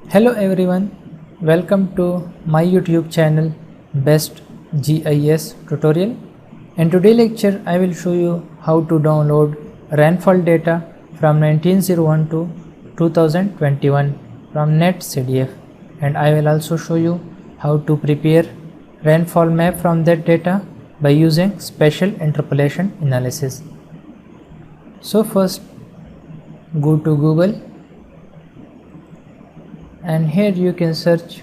Hello everyone, welcome to my YouTube channel Best GIS Tutorial. In today's lecture I will show you how to download rainfall data from 1901 to 2021 from NetCDF, and I will also show you how to prepare rainfall map from that data by using spatial interpolation analysis. So first go to Google, and here you can search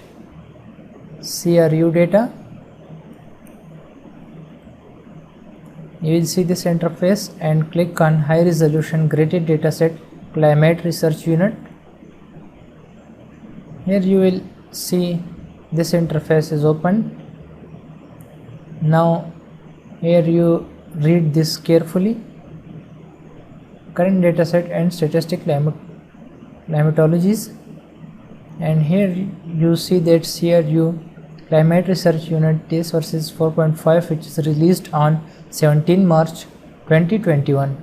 CRU data. You will see this interface and click on high resolution graded dataset climate research unit. Here you will see this interface is open. Now here you read this carefully. Current dataset and statistic climatologies, and here you see that CRU climate research unit TS versus 4.5, which is released on 17 March 2021.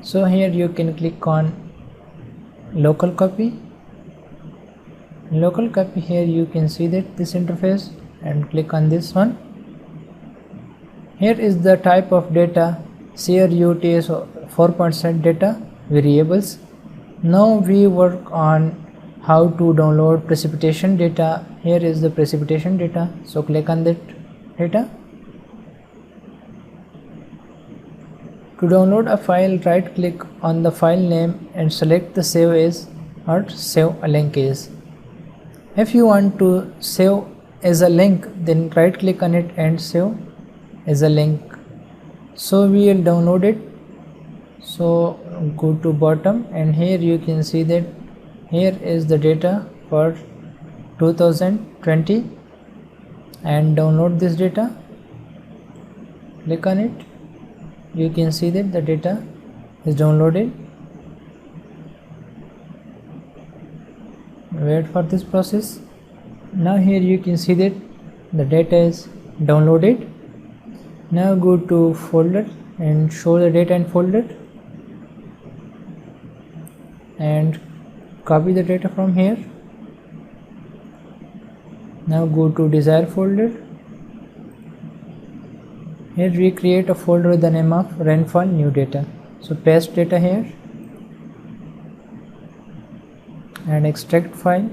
So here you can click on local copy. Here you can see that this interface, and click on this one. Here is the type of data CRU TS 4.7 data variables. Now we work on how to download precipitation data. Here is the precipitation data, so click on that data. To download a file, right click on the file name and select the save as or save a link as. If you want to save as a link, then right click on it and save as a link. So we will download it. So go to bottom, and here you can see that here is the data for 2020, and download this data. Click on it. You can see that the data is downloaded. Wait for this process. Now here you can see that the data is downloaded. Now go to folder and show the data in folder, and copy the data from here. Now go to desired folder. Here we create a folder with the name of rainfall new data. So paste data here and extract file.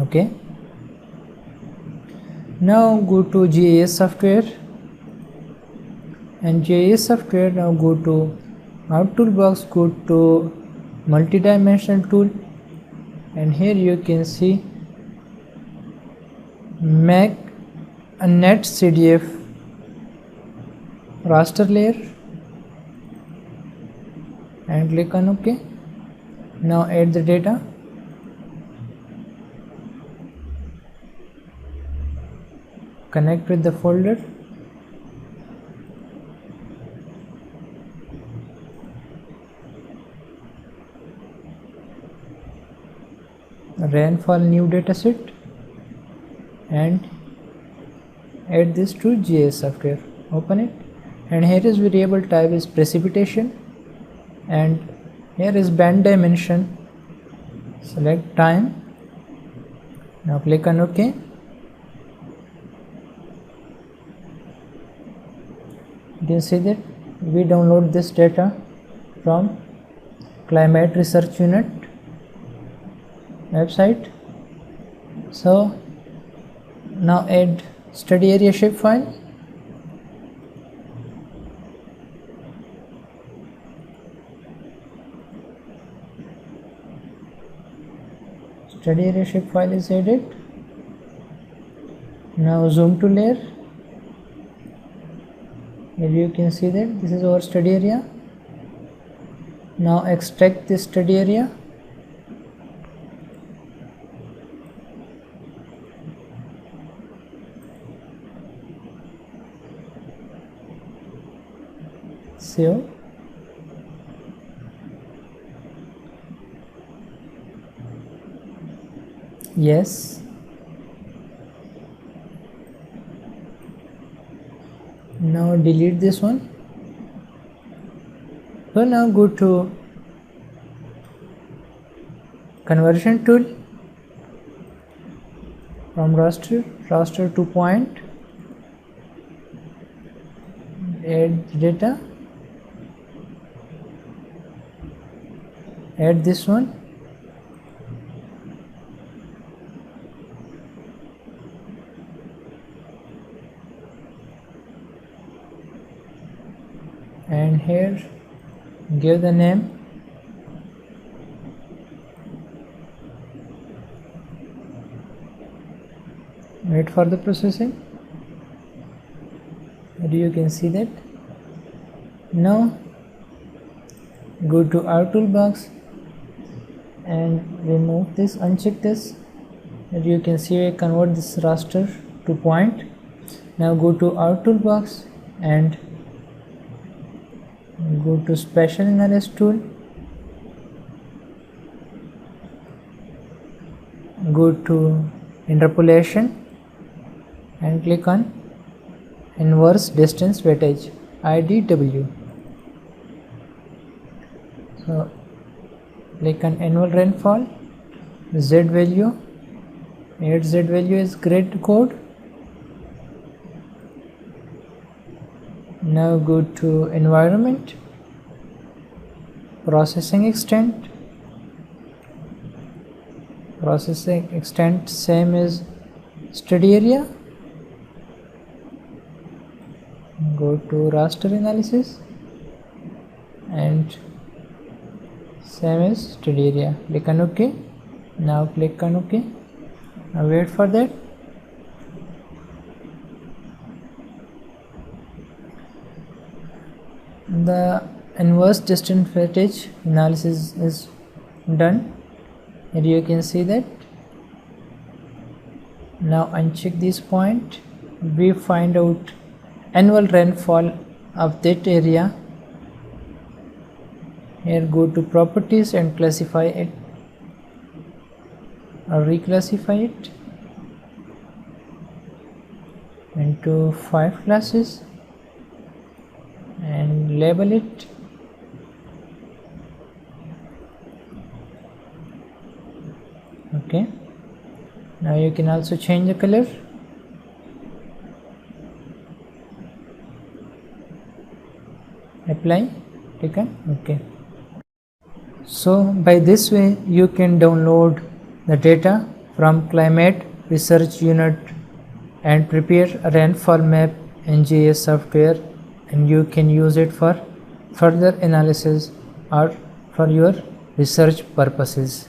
Okay. Now go to GIS software, and GIS software, now go to out toolbox, go to multi-dimensional tool, and here you can see make a NetCDF raster layer, and click on OK. Now add the data. Connect with the folder. Rainfall new dataset, and add this to GIS software. Open it, and here is variable type is precipitation, and here is band dimension. Select time. Now click on OK. You can see that we download this data from climate research unit website. So now add study area shapefile. Study area shapefile is added. Now zoom to layer. Here you can see that this is our study area. Now extract this study area. Save. Yes. Now delete this one. So now go to conversion tool, from raster to point, add data, add this one, and here give the name, wait for the processing, and you can see that. Now go to our toolbox and remove this, uncheck this, and you can see I convert this raster to point. Now go to our toolbox and go to spatial analysis tool, go to interpolation and click on inverse distance weightage, IDW. So click on annual rainfall, Z value, add Z value is grid code. Now go to environment, processing extent, same as study area. Go to raster analysis and same as study area. Click on OK. Now click on OK. Now wait for that. The inverse distance weightage analysis is done. Here you can see that. Now uncheck this point. We find out annual rainfall of that area. Here go to properties and classify it or reclassify it into 5 classes and label it. Okay, now you can also change the color. Apply, click on OK. So by this way you can download the data from climate research unit and prepare a rainfall map in GIS software, and you can use it for further analysis or for your research purposes.